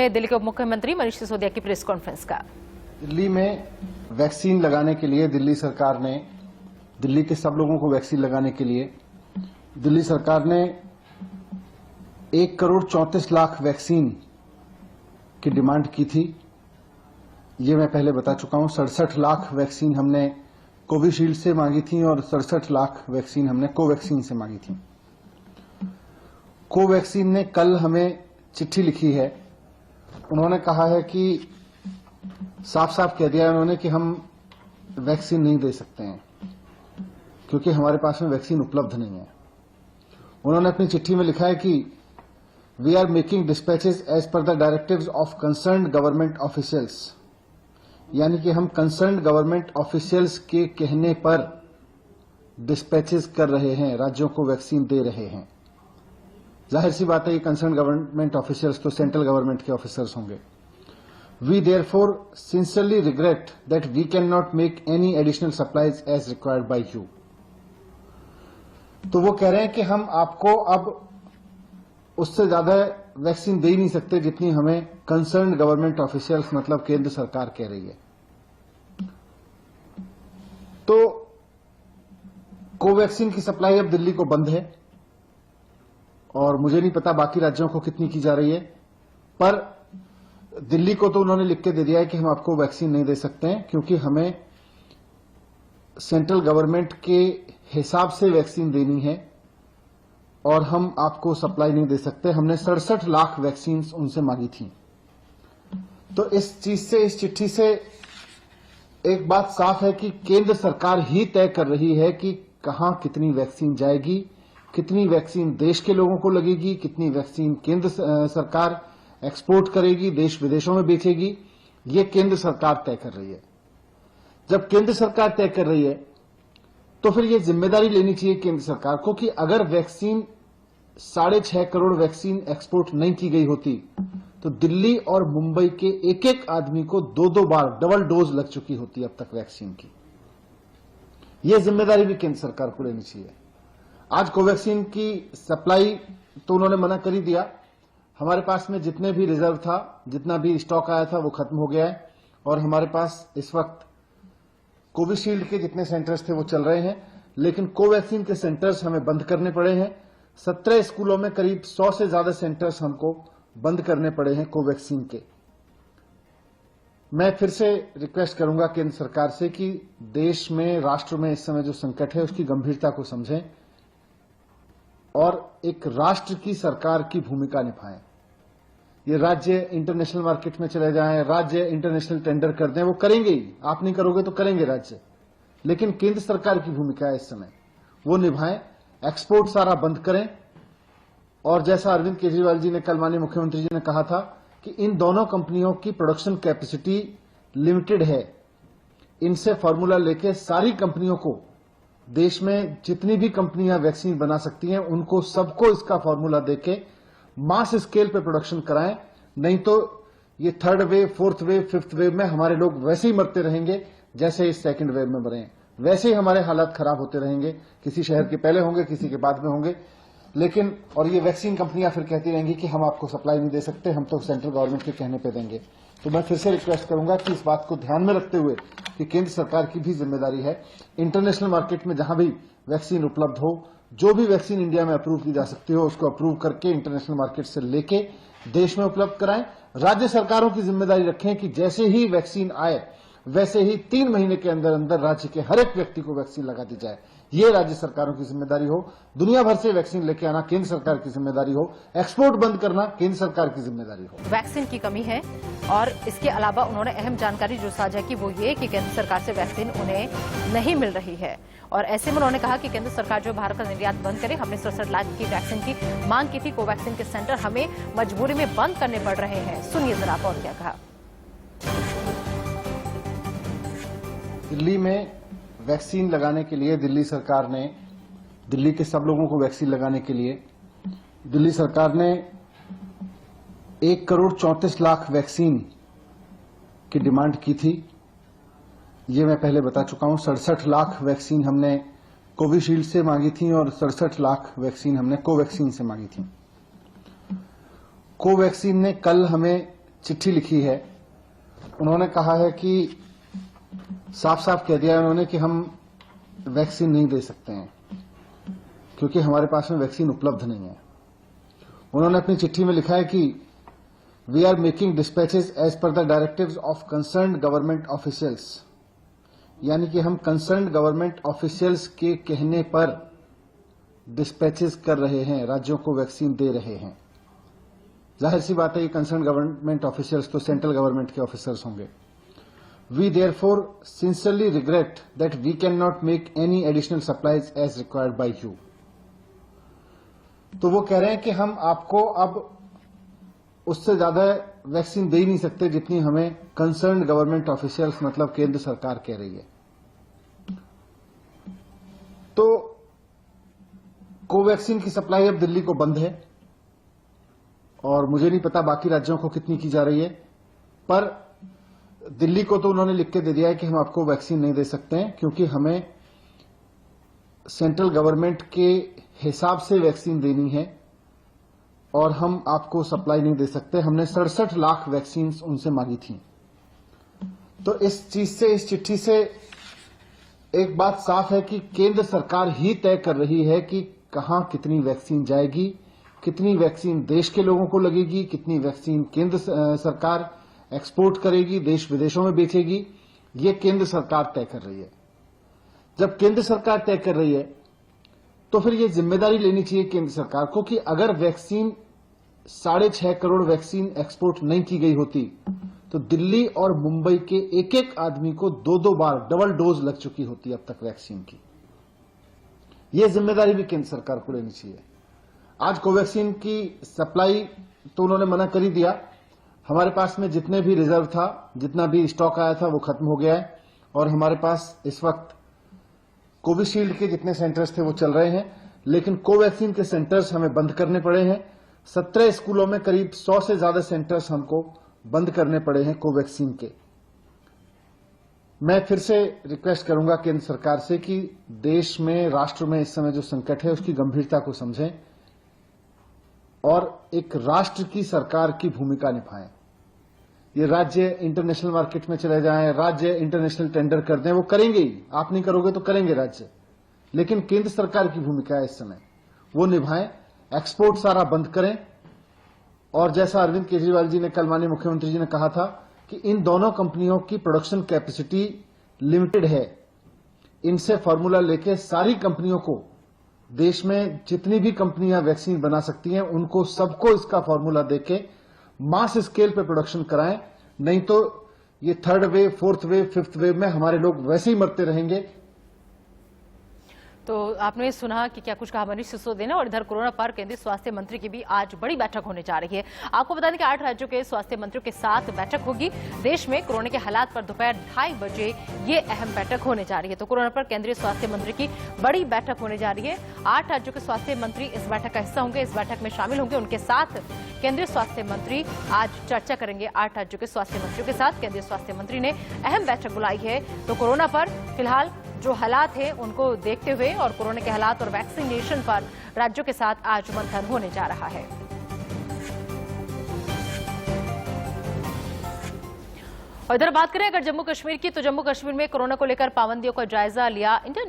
सुनिए दिल्ली के उप मुख्यमंत्री मनीष सिसोदिया की प्रेस कॉन्फ्रेंस का। दिल्ली में वैक्सीन लगाने के लिए दिल्ली सरकार ने, दिल्ली के सब लोगों को वैक्सीन लगाने के लिए दिल्ली सरकार ने 1,34,00,000 वैक्सीन की डिमांड की थी। ये मैं पहले बता चुका हूं। 67 लाख वैक्सीन हमने कोविशील्ड से मांगी थी और 67 लाख वैक्सीन हमने कोवैक्सीन से मांगी थी। कोवैक्सीन ने कल हमें चिट्ठी लिखी है। उन्होंने कहा है कि साफ साफ कह दिया है उन्होंने कि हम वैक्सीन नहीं दे सकते हैं क्योंकि हमारे पास में वैक्सीन उपलब्ध नहीं है। उन्होंने अपनी चिट्ठी में लिखा है कि we are making dispatches as per the directives of concerned government officials, यानी कि हम कंसर्न्ड गवर्नमेंट ऑफिशियल्स के कहने पर डिस्पैचेस कर रहे हैं, राज्यों को वैक्सीन दे रहे हैं। जाहिर सी बात है ये कंसर्न गवर्नमेंट ऑफिसर्स तो सेंट्रल गवर्नमेंट के ऑफिसर्स होंगे। We therefore sincerely regret that we can not make any additional supplies as required by you. तो वो कह रहे हैं कि हम आपको अब उससे ज्यादा वैक्सीन दे ही नहीं सकते जितनी हमें कंसर्न गवर्नमेंट ऑफिशियल्स मतलब केंद्र सरकार कह रही है। तो कोवैक्सीन की सप्लाई अब दिल्ली को बंद है और मुझे नहीं पता बाकी राज्यों को कितनी की जा रही है, पर दिल्ली को तो उन्होंने लिख के दे दिया है कि हम आपको वैक्सीन नहीं दे सकते हैं क्योंकि हमें सेंट्रल गवर्नमेंट के हिसाब से वैक्सीन देनी है और हम आपको सप्लाई नहीं दे सकते। हमने 67 लाख वैक्सीन उनसे मांगी थी। तो इस चीज से, इस चिट्ठी से एक बात साफ है कि केंद्र सरकार ही तय कर रही है कि कहां कितनी वैक्सीन जाएगी, कितनी वैक्सीन देश के लोगों को लगेगी, कितनी वैक्सीन केंद्र सरकार एक्सपोर्ट करेगी, देश विदेशों में बेचेगी। ये केंद्र सरकार तय कर रही है। जब केंद्र सरकार तय कर रही है तो फिर ये जिम्मेदारी लेनी चाहिए केंद्र सरकार को कि अगर वैक्सीन 6.5 करोड़ वैक्सीन एक्सपोर्ट नहीं की गई होती तो दिल्ली और मुंबई के एक एक आदमी को 2-2 बार डबल डोज लग चुकी होती अब तक वैक्सीन की। ये जिम्मेदारी भी केंद्र सरकार को लेनी चाहिए। आज कोवैक्सीन की सप्लाई तो उन्होंने मना कर ही दिया। हमारे पास में जितने भी रिजर्व था, जितना भी स्टॉक आया था वो खत्म हो गया है और हमारे पास इस वक्त कोविशील्ड के जितने सेंटर्स थे वो चल रहे हैं, लेकिन कोवैक्सीन के सेंटर्स हमें बंद करने पड़े हैं। 17 स्कूलों में करीब 100 से ज्यादा सेंटर्स हमको बंद करने पड़े हैं कोवैक्सीन के। मैं फिर से रिक्वेस्ट करूंगा केंद्र सरकार से कि देश में, राष्ट्र में इस समय जो संकट है उसकी गंभीरता को समझें और एक राष्ट्र की सरकार की भूमिका निभाएं। ये राज्य इंटरनेशनल मार्केट में चले जाएं, राज्य इंटरनेशनल टेंडर कर दें, वो करेंगे ही। आप नहीं करोगे तो करेंगे राज्य, लेकिन केंद्र सरकार की भूमिका है इस समय, वो निभाएं। एक्सपोर्ट सारा बंद करें और जैसा अरविंद केजरीवाल जी ने कल माननीय मुख्यमंत्री जी ने कहा था कि इन दोनों कंपनियों की प्रोडक्शन कैपेसिटी लिमिटेड है, इनसे फॉर्मूला लेके सारी कंपनियों को, देश में जितनी भी कंपनियां वैक्सीन बना सकती हैं उनको सबको इसका फॉर्मूला देके मास स्केल पे प्रोडक्शन कराएं। नहीं तो ये 3rd wave, 4th wave, 5th wave में हमारे लोग वैसे ही मरते रहेंगे जैसे इस 2nd वेव में मरे हैं। वैसे ही हमारे हालात खराब होते रहेंगे, किसी शहर के पहले होंगे, किसी के बाद में होंगे। लेकिन और ये वैक्सीन कंपनियां फिर कहती रहेंगी कि हम आपको सप्लाई नहीं दे सकते, हम तो सेंट्रल गवर्नमेंट के कहने पे देंगे। तो मैं फिर से रिक्वेस्ट करूंगा कि इस बात को ध्यान में रखते हुए कि केंद्र सरकार की भी जिम्मेदारी है, इंटरनेशनल मार्केट में जहां भी वैक्सीन उपलब्ध हो, जो भी वैक्सीन इंडिया में अप्रूव की जा सकती हो उसको अप्रूव करके इंटरनेशनल मार्केट से लेके देश में उपलब्ध कराएं। राज्य सरकारों की जिम्मेदारी रखें कि जैसे ही वैक्सीन आए वैसे ही 3 महीने के अंदर अंदर राज्य के हर एक व्यक्ति को वैक्सीन लगा दी जाए। ये राज्य सरकारों की जिम्मेदारी हो। दुनिया भर से वैक्सीन लेके आना केंद्र सरकार की जिम्मेदारी हो। एक्सपोर्ट बंद करना केंद्र सरकार की जिम्मेदारी हो। वैक्सीन की कमी है और इसके अलावा उन्होंने अहम जानकारी जो साझा की वो ये कि केंद्र सरकार से वैक्सीन उन्हें नहीं मिल रही है और ऐसे में उन्होंने कहा कि केंद्र सरकार जो भारत का निर्यात बंद करे। हमने 67 लाख की वैक्सीन की मांग की थी, कोवैक्सीन के सेंटर हमें मजबूरी में बंद करने पड़ रहे हैं। सुनिए जरा आप और क्या कहा। दिल्ली में वैक्सीन लगाने के लिए दिल्ली सरकार ने, दिल्ली के सब लोगों को वैक्सीन लगाने के लिए दिल्ली सरकार ने 1,34,00,000 वैक्सीन की डिमांड की थी। ये मैं पहले बता चुका हूं। 67 लाख वैक्सीन हमने कोविशील्ड से मांगी थी और 67 लाख वैक्सीन हमने कोवैक्सीन से मांगी थी। कोवैक्सीन ने कल हमें चिट्ठी लिखी है, उन्होंने कहा है कि साफ साफ कह दिया है उन्होंने कि हम वैक्सीन नहीं दे सकते हैं क्योंकि हमारे पास में वैक्सीन उपलब्ध नहीं है। उन्होंने अपनी चिट्ठी में लिखा है कि we are making dispatches as per the directives of concerned government officials, यानी कि हम कंसर्न्ड गवर्नमेंट ऑफिशियल्स के कहने पर डिस्पैचेस कर रहे हैं, राज्यों को वैक्सीन दे रहे हैं। जाहिर सी बात है ये कंसर्न गवर्नमेंट ऑफिसर्स तो सेंट्रल गवर्नमेंट के ऑफिसर्स होंगे। We therefore sincerely regret that we can not make any additional supplies as required by you. तो वो कह रहे हैं कि हम आपको अब उससे ज्यादा वैक्सीन दे ही नहीं सकते जितनी हमें कंसर्न गवर्नमेंट ऑफिशियल्स मतलब केंद्र सरकार कह रही है। तो कोवैक्सीन की सप्लाई अब दिल्ली को बंद है और मुझे नहीं पता बाकी राज्यों को कितनी की जा रही है, पर दिल्ली को तो उन्होंने लिख के दे दिया है कि हम आपको वैक्सीन नहीं दे सकते हैं क्योंकि हमें सेंट्रल गवर्नमेंट के हिसाब से वैक्सीन देनी है और हम आपको सप्लाई नहीं दे सकते। हमने 67 लाख वैक्सीन उनसे मांगी थी। तो इस चीज से, इस चिट्ठी से एक बात साफ है कि केंद्र सरकार ही तय कर रही है कि कहां कितनी वैक्सीन जाएगी, कितनी वैक्सीन देश के लोगों को लगेगी, कितनी वैक्सीन केंद्र सरकार एक्सपोर्ट करेगी, देश विदेशों में बेचेगी, ये केंद्र सरकार तय कर रही है। जब केंद्र सरकार तय कर रही है तो फिर ये जिम्मेदारी लेनी चाहिए केंद्र सरकार को कि अगर वैक्सीन 6.5 करोड़ वैक्सीन एक्सपोर्ट नहीं की गई होती तो दिल्ली और मुंबई के एक एक आदमी को 2-2 बार डबल डोज लग चुकी होती अब तक वैक्सीन की। ये जिम्मेदारी भी केंद्र सरकार को लेनी चाहिए। आज कोवैक्सीन की सप्लाई तो उन्होंने मना कर ही दिया। हमारे पास में जितने भी रिजर्व था, जितना भी स्टॉक आया था वो खत्म हो गया है और हमारे पास इस वक्त कोविशील्ड के जितने सेंटर्स थे वो चल रहे हैं, लेकिन कोवैक्सीन के सेंटर्स हमें बंद करने पड़े हैं। 17 स्कूलों में करीब 100 से ज्यादा सेंटर्स हमको बंद करने पड़े हैं कोवैक्सीन के। मैं फिर से रिक्वेस्ट करूंगा केंद्र सरकार से कि देश में, राष्ट्र में इस समय जो संकट है उसकी गंभीरता को समझें और एक राष्ट्र की सरकार की भूमिका निभाएं। ये राज्य इंटरनेशनल मार्केट में चले जाएं, राज्य इंटरनेशनल टेंडर कर दें, वो करेंगे ही, आप नहीं करोगे तो करेंगे राज्य, लेकिन केंद्र सरकार की भूमिका है इस समय, वो निभाएं। एक्सपोर्ट सारा बंद करें और जैसा अरविंद केजरीवाल जी ने कल माननीय मुख्यमंत्री जी ने कहा था कि इन दोनों कंपनियों की प्रोडक्शन कैपेसिटी लिमिटेड है, इनसे फॉर्मूला लेके सारी कंपनियों को, देश में जितनी भी कंपनियां वैक्सीन बना सकती हैं उनको सबको इसका फॉर्मूला देके मास स्केल पे प्रोडक्शन कराएं, नहीं तो ये 3rd wave, 4th wave, 5th wave में हमारे लोग वैसे ही मरते रहेंगे। तो आपने सुना कि क्या कुछ कहा मनीष सिसोदिया ने। और इधर कोरोना पर केंद्रीय स्वास्थ्य मंत्री की भी आज बड़ी बैठक होने जा रही है। आपको बता दें कि 8 राज्यों के स्वास्थ्य मंत्रियों के साथ बैठक होगी। देश में कोरोना के हालात पर दोपहर 2:30 बजे ये अहम बैठक होने जा रही है। तो कोरोना पर केंद्रीय स्वास्थ्य मंत्री की बड़ी बैठक होने जा रही है। 8 राज्यों के स्वास्थ्य मंत्री इस बैठक का हिस्सा होंगे, इस बैठक में शामिल होंगे। उनके साथ केंद्रीय स्वास्थ्य मंत्री आज चर्चा करेंगे। 8 राज्यों के स्वास्थ्य मंत्रियों के साथ केंद्रीय स्वास्थ्य मंत्री ने अहम बैठक बुलाई है। तो कोरोना पर फिलहाल जो हालात है उनको देखते हुए और कोरोना के हालात और वैक्सीनेशन पर राज्यों के साथ आज मंथन होने जा रहा है। और इधर बात करें अगर जम्मू कश्मीर की, तो जम्मू कश्मीर में कोरोना को लेकर पाबंदियों का जायजा लिया इंडिया